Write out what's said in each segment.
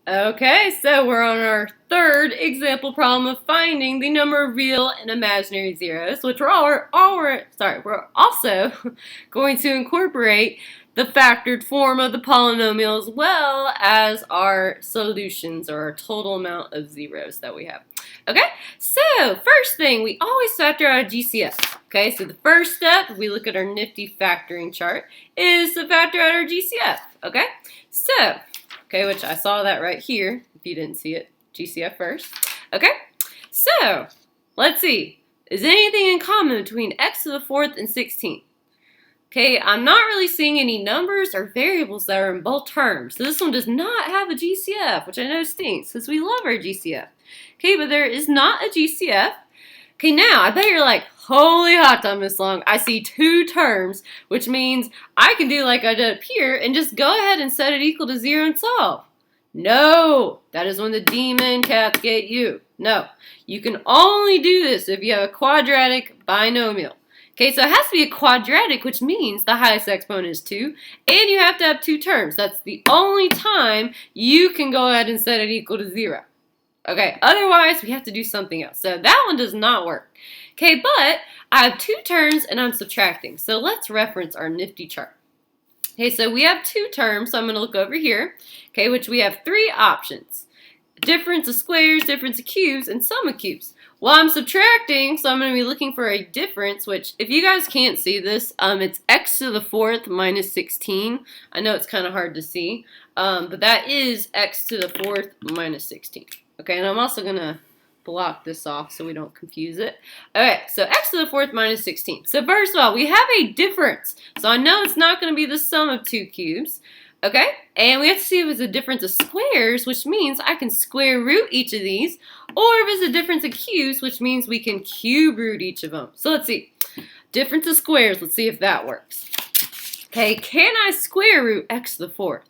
Okay, so we're on our third example problem of finding the number of real and imaginary zeros, which we're also going to incorporate the factored form of the polynomial as well as our solutions or our total amount of zeros that we have. Okay, so first thing, we always factor out a GCF. Okay, so the first step, we look at our nifty factoring chart, is to factor out our GCF. Okay, so okay, which I saw that right here, if you didn't see it, GCF first. Okay, so let's see. Is anything in common between x to the fourth and 16? Okay, I'm not really seeing any numbers or variables that are in both terms. So this one does not have a GCF, which I know stinks because we love our GCF. Okay, but there is not a GCF. Okay, now I bet you're like, holy hot dog, Miss Long. I see two terms, which means I can do like I did up here and just go ahead and set it equal to 0 and solve. No, that is when the demon cats get you. No, you can only do this if you have a quadratic binomial. Okay, so it has to be a quadratic, which means the highest exponent is 2, and you have to have two terms. That's the only time you can go ahead and set it equal to 0. Okay, otherwise we have to do something else. So that one does not work. Okay, but I have two terms and I'm subtracting. So let's reference our nifty chart. Okay, so we have two terms, so I'm going to look over here, okay, which we have three options. Difference of squares, difference of cubes, and sum of cubes. Well, I'm subtracting, so I'm going to be looking for a difference, which, if you guys can't see this, it's x to the fourth minus 16. I know it's kind of hard to see, but that is x to the fourth minus 16. Okay, and I'm also going to block this off so we don't confuse it. Okay, so x to the fourth minus 16. So first of all, we have a difference. So I know it's not going to be the sum of two cubes. Okay, and we have to see if it's a difference of squares, which means I can square root each of these, or if it's a difference of cubes, which means we can cube root each of them. So let's see. Difference of squares, let's see if that works. Okay, can I square root x to the fourth?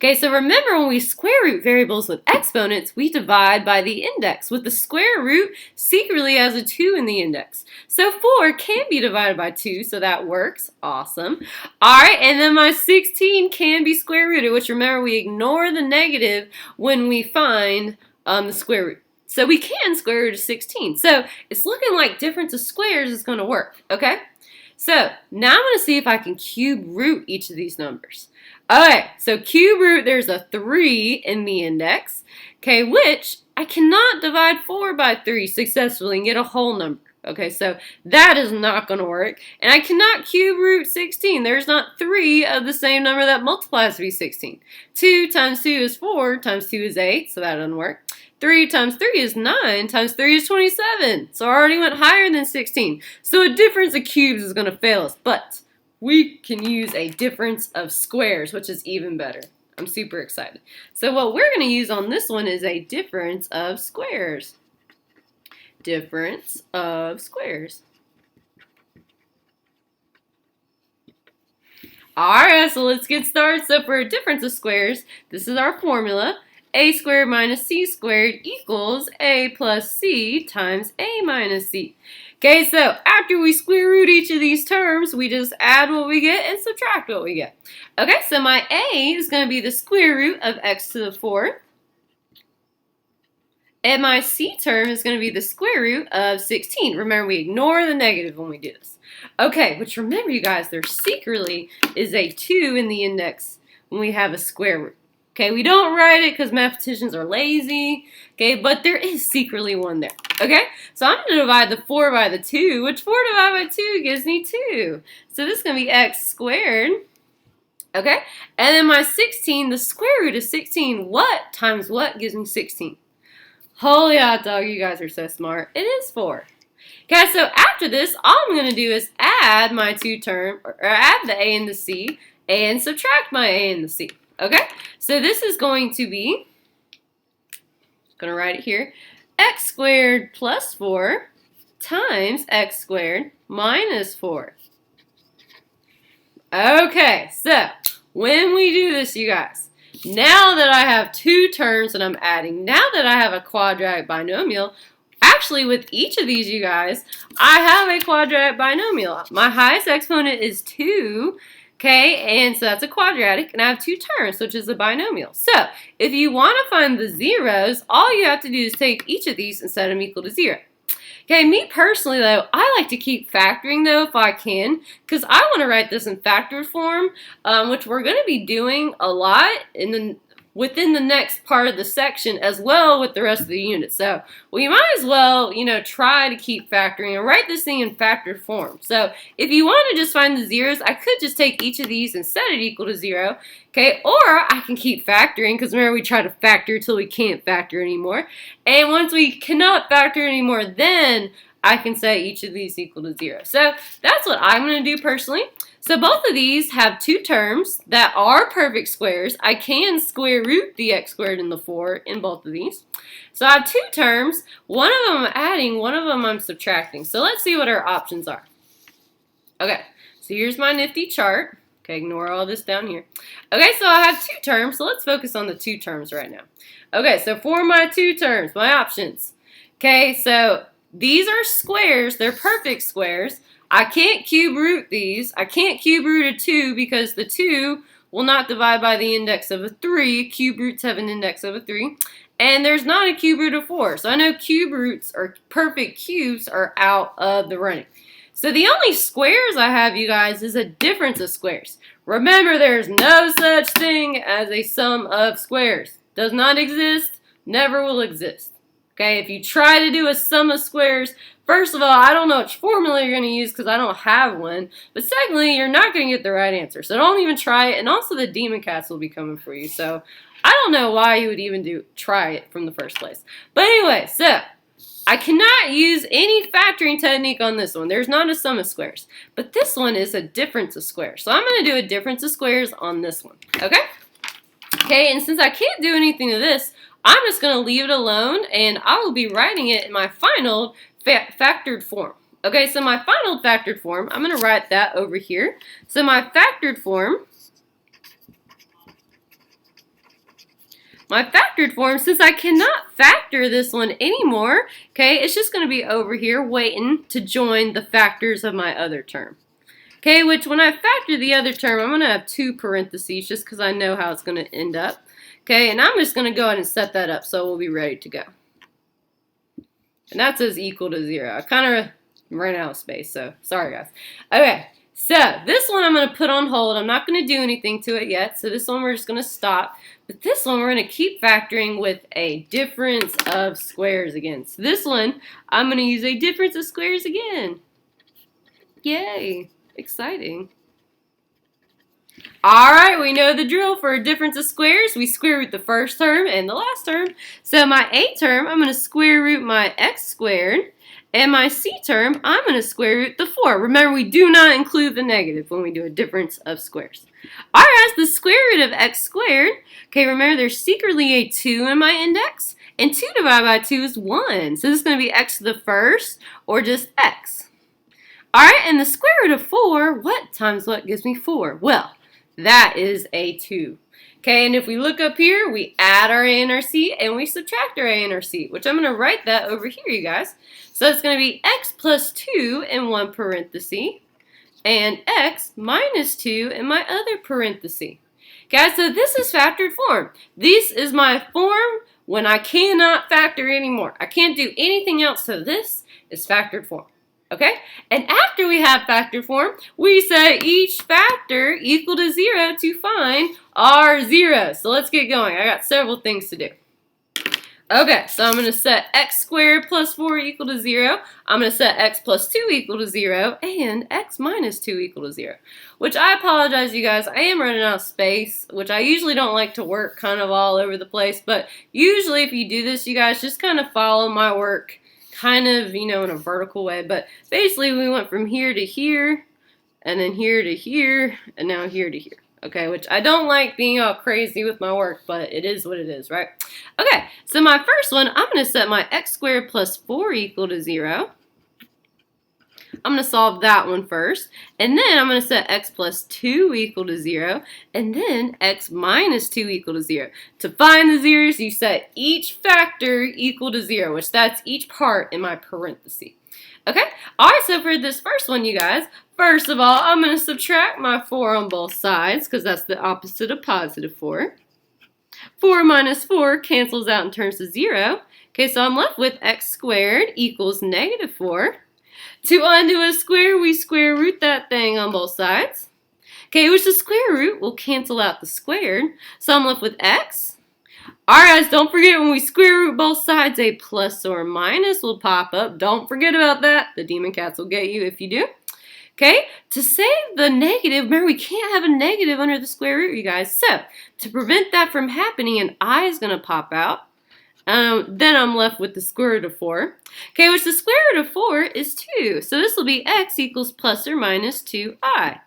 Okay, so remember when we square root variables with exponents, we divide by the index, with the square root secretly as a 2 in the index. So 4 can be divided by 2, so that works. Awesome. Alright, and then my 16 can be square rooted, which remember we ignore the negative when we find the square root. So we can square root of 16. So it's looking like difference of squares is going to work, okay? So now I'm going to see if I can cube root each of these numbers. Okay, so cube root, there's a 3 in the index, okay, which I cannot divide 4 by 3 successfully and get a whole number. Okay, so that is not going to work. And I cannot cube root 16. There's not 3 of the same number that multiplies to be 16. 2 times 2 is 4, times 2 is 8, so that doesn't work. 3 times 3 is 9, times 3 is 27. So I already went higher than 16. So a difference of cubes is going to fail us, but we can use a difference of squares, which is even better. I'm super excited. So what we're going to use on this one is a difference of squares. Difference of squares. Alright, so let's get started. So for a difference of squares, this is our formula. A squared minus c squared equals a plus c times a minus c. Okay, so after we square root each of these terms, we just add what we get and subtract what we get. Okay, so my a is going to be the square root of x to the fourth. And my c term is going to be the square root of 16. Remember, we ignore the negative when we do this. Okay, which remember, you guys, there secretly is a 2 in the index when we have a square root. Okay, we don't write it because mathematicians are lazy. Okay, but there is secretly one there. Okay, so I'm going to divide the 4 by the 2, which 4 divided by 2 gives me 2. So this is going to be x squared. Okay, and then my 16, the square root of 16, what times what gives me 16? Holy hot dog, you guys are so smart. It is 4. Okay, so after this, all I'm going to do is add my two terms, or add the a and the c, and subtract my a and the c. Okay, so this is going to be, I'm going to write it here, x squared plus 4 times x squared minus 4. Okay, so when we do this, you guys, now that I have two terms that I'm adding, now that I have a quadratic binomial, actually with each of these, you guys, I have a quadratic binomial. My highest exponent is 2. Okay, and so that's a quadratic, and I have two terms, which is a binomial. So if you want to find the zeros, all you have to do is take each of these and set them equal to 0. Okay, me personally though, I like to keep factoring though if I can, because I want to write this in factored form, which we're going to be doing a lot within the next part of the section as well with the rest of the unit. So we might as well, try to keep factoring and write this thing in factored form. So if you want to just find the zeros, I could just take each of these and set it equal to 0. Okay, or I can keep factoring, because remember we try to factor until we can't factor anymore. And once we cannot factor anymore, then I can set each of these equal to 0. So that's what I'm going to do personally. So both of these have two terms that are perfect squares. I can square root the x squared and the 4 in both of these. So I have two terms. One of them I'm adding, one of them I'm subtracting. So let's see what our options are. Okay, so here's my nifty chart. Okay, ignore all this down here. Okay, so I have two terms, so let's focus on the two terms right now. Okay, so for my two terms, my options. Okay, so these are squares. They're perfect squares. I can't cube root these. I can't cube root a 2 because the 2 will not divide by the index of a 3. Cube roots have an index of a 3. And there's not a cube root of 4. So I know cube roots or perfect cubes are out of the running. So the only squares I have, you guys, is a difference of squares. Remember, there's no such thing as a sum of squares. Does not exist, never will exist. Okay, if you try to do a sum of squares, first of all, I don't know which formula you're going to use because I don't have one. But secondly, you're not going to get the right answer. So don't even try it. And also the demon cats will be coming for you. So I don't know why you would even try it from the first place. But anyway, so I cannot use any factoring technique on this one. There's not a sum of squares. But this one is a difference of squares. So I'm going to do a difference of squares on this one. Okay? Okay, and since I can't do anything to this, I'm just going to leave it alone, and I will be writing it in my final factored form. Okay, so my final factored form, I'm going to write that over here. So my factored form, since I cannot factor this one anymore, okay, it's just going to be over here waiting to join the factors of my other term. Okay, which when I factor the other term, I'm going to have two parentheses just because I know how it's going to end up. Okay, and I'm just going to go ahead and set that up so we'll be ready to go. And that says equal to 0. I kind of ran out of space, so sorry guys. Okay, so this one I'm going to put on hold. I'm not going to do anything to it yet, so this one we're just going to stop. But this one we're going to keep factoring with a difference of squares again. So this one, I'm going to use a difference of squares again. Yay, exciting. Alright, we know the drill for a difference of squares. We square root the first term and the last term. So my A term, I'm going to square root my x squared. And my C term, I'm going to square root the 4. Remember, we do not include the negative when we do a difference of squares. Alright, the square root of x squared. Okay, remember there's secretly a 2 in my index. And 2 divided by 2 is 1. So this is going to be x to the first or just x. Alright, and the square root of 4, what times what gives me 4? Well, that is a 2. Okay, and if we look up here, we add our A and our C, and we subtract our A and our C, which I'm going to write that over here, you guys. So it's going to be x plus 2 in one parenthesis, and x minus 2 in my other parenthesis. Guys, so this is factored form. This is my form when I cannot factor anymore. I can't do anything else, so this is factored form. Okay, and after we have factored form, we set each factor equal to 0 to find our zeros. So let's get going. I got several things to do. Okay, so I'm going to set x squared plus 4 equal to 0. I'm going to set x plus 2 equal to 0 and x minus 2 equal to 0. Which I apologize, you guys. I am running out of space, which I usually don't like to work kind of all over the place. But usually if you do this, you guys just kind of follow my work kind of, in a vertical way. But basically we went from here to here, and then here to here, and now here to here. Okay, which I don't like being all crazy with my work, but it is what it is, right? Okay, so my first one, I'm going to set my x squared plus 4 equal to 0. I'm going to solve that one first, and then I'm going to set x plus 2 equal to 0, and then x minus 2 equal to 0. To find the zeros, you set each factor equal to 0, which that's each part in my parenthesis. Okay, alright, so for this first one, you guys, first of all, I'm going to subtract my 4 on both sides, because that's the opposite of positive 4. 4 minus 4 cancels out and turns to 0. Okay, so I'm left with x squared equals negative 4. To undo a square, we square root that thing on both sides. Okay, which the square root will cancel out the squared, so I'm left with x. Alright guys, don't forget when we square root both sides, a plus or minus will pop up. Don't forget about that. The demon cats will get you if you do. Okay, to save the negative, remember we can't have a negative under the square root, you guys. So, to prevent that from happening, an I is going to pop out. Then I'm left with the square root of 4. Okay, which the square root of 4 is 2. So this will be x equals plus or minus 2i.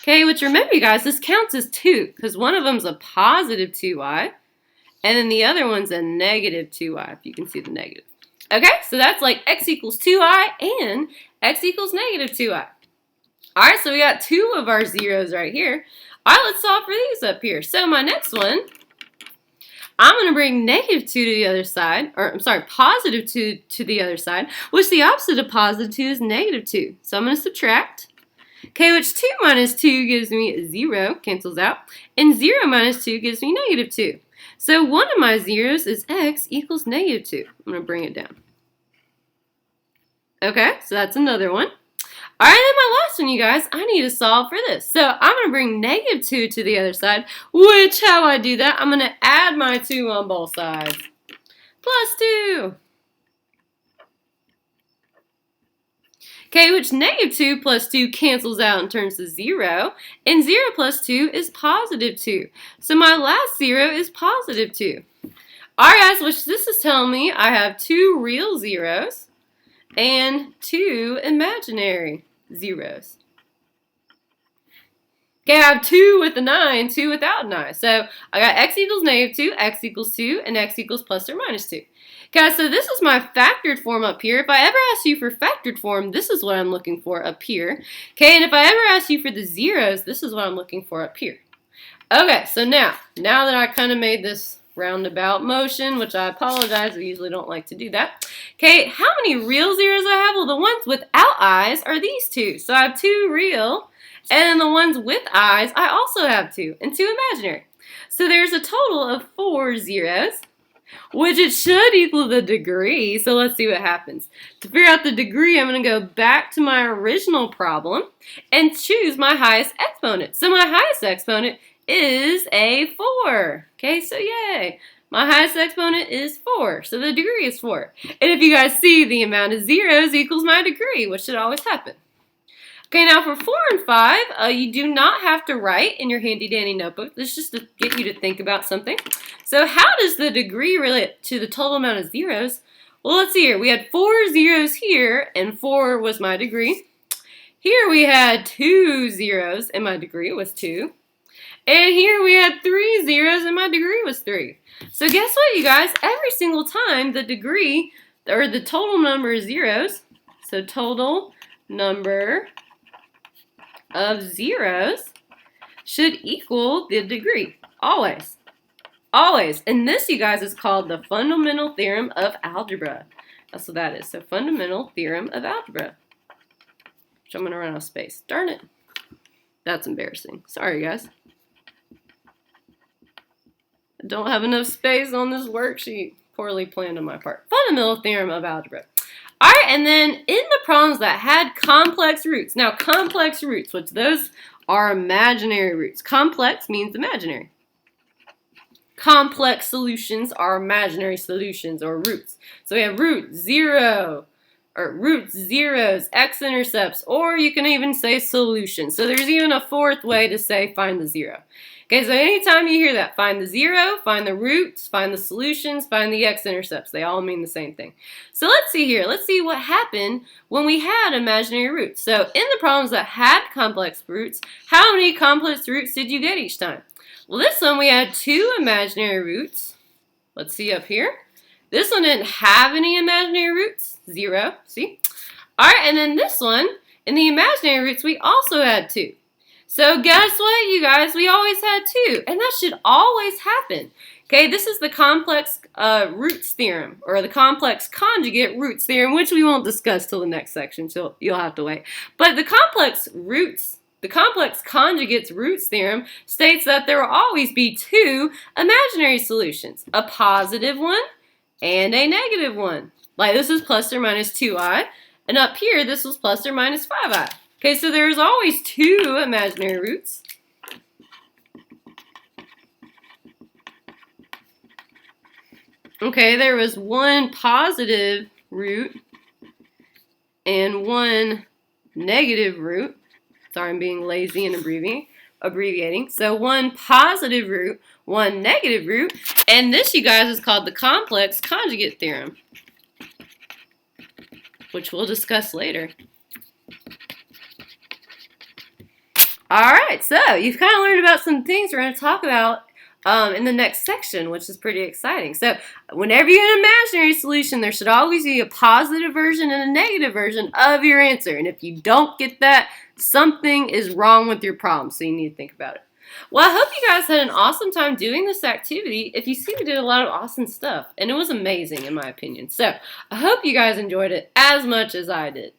Okay, which remember, you guys, this counts as 2 because one of them's a positive 2i. And then the other one's a negative 2i, if you can see the negative. Okay, so that's like x equals 2i and x equals negative 2i. Alright, so we got 2 of our zeros right here. Alright, let's solve for these up here. So my next one, I'm going to bring negative 2 to the other side, or I'm sorry, positive 2 to the other side, which the opposite of positive 2 is negative 2. So I'm going to subtract. Okay, which 2 minus 2 gives me 0, cancels out, and 0 minus 2 gives me negative 2. So one of my zeros is x equals negative 2. I'm going to bring it down. Okay, so that's another one. Alright, then my last one, you guys, I need to solve for this. So I'm going to bring negative 2 to the other side, which how I do that, I'm going to add my 2 on both sides. Plus 2. Okay, which negative 2 plus 2 cancels out and turns to 0. And 0 plus 2 is positive 2. So my last 0 is positive 2. Alright guys, which this is telling me I have 2 real zeros and 2 imaginary zeros. Okay, I have 2 with a 9, 2 without a 9. So I got x equals negative 2, x equals 2, and x equals plus or minus 2. Guys, so this is my factored form up here. If I ever ask you for factored form, this is what I'm looking for up here. Okay, and if I ever ask you for the zeros, this is what I'm looking for up here. Okay, so now that I kind of made this roundabout motion, which I apologize, I usually don't like to do that. Okay, how many real zeros I have? Well, the ones without eyes are these 2. So I have 2 real, and then the ones with eyes, I also have 2, and 2 imaginary. So there's a total of 4 zeros. Which it should equal the degree, so let's see what happens. To figure out the degree, I'm going to go back to my original problem and choose my highest exponent. So my highest exponent is a 4. Okay, so yay. My highest exponent is 4, so the degree is 4. And if you guys see, the amount of zeros equals my degree, which should always happen. Okay, now for 4 and 5, you do not have to write in your handy-dandy notebook. This is just to get you to think about something. So how does the degree relate to the total amount of zeros? Well, let's see here. We had 4 zeros here, and 4 was my degree. Here we had 2 zeros, and my degree was 2. And here we had 3 zeros, and my degree was 3. So guess what, you guys? Every single time the degree, or the total number of zeros, so total number of zeros should equal the degree. Always. Always. And this, you guys, is called the fundamental theorem of algebra. That's what that is. So fundamental theorem of algebra. Which I'm going to run out of space. Darn it. That's embarrassing. Sorry, guys. I don't have enough space on this worksheet. Poorly planned on my part. Fundamental theorem of algebra. Alright, and then in the problems that had complex roots. Now, complex roots, which those are imaginary roots. Complex means imaginary. Complex solutions are imaginary solutions or roots. So we have root 0, or roots, zeros, x-intercepts, or you can even say solution. So there's even a fourth way to say find the 0. Okay, so anytime you hear that, find the 0, find the roots, find the solutions, find the x-intercepts. They all mean the same thing. So let's see here. Let's see what happened when we had imaginary roots. So in the problems that had complex roots, how many complex roots did you get each time? Well, this one we had 2 imaginary roots. Let's see up here. This one didn't have any imaginary roots. 0, see? Alright, and then this one, in the imaginary roots, we also had 2. So guess what, you guys? We always had 2, and that should always happen. Okay, this is the complex roots theorem, or the complex conjugate roots theorem, which we won't discuss till the next section, so you'll have to wait. But the complex conjugates roots theorem states that there will always be two imaginary solutions, a positive one and a negative one. Like this is plus or minus 2i, and up here this was plus or minus 5i. Okay, so there's always two imaginary roots. Okay, there was one positive root and one negative root. Sorry, I'm being lazy and abbreviating. So one positive root, one negative root, and this, you guys, is called the complex conjugate theorem, which we'll discuss later. Alright, so you've kind of learned about some things we're going to talk about in the next section, which is pretty exciting. So whenever you have an imaginary solution, there should always be a positive version and a negative version of your answer. And if you don't get that, something is wrong with your problem, so you need to think about it. Well, I hope you guys had an awesome time doing this activity. If you see, we did a lot of awesome stuff, and it was amazing in my opinion. So I hope you guys enjoyed it as much as I did.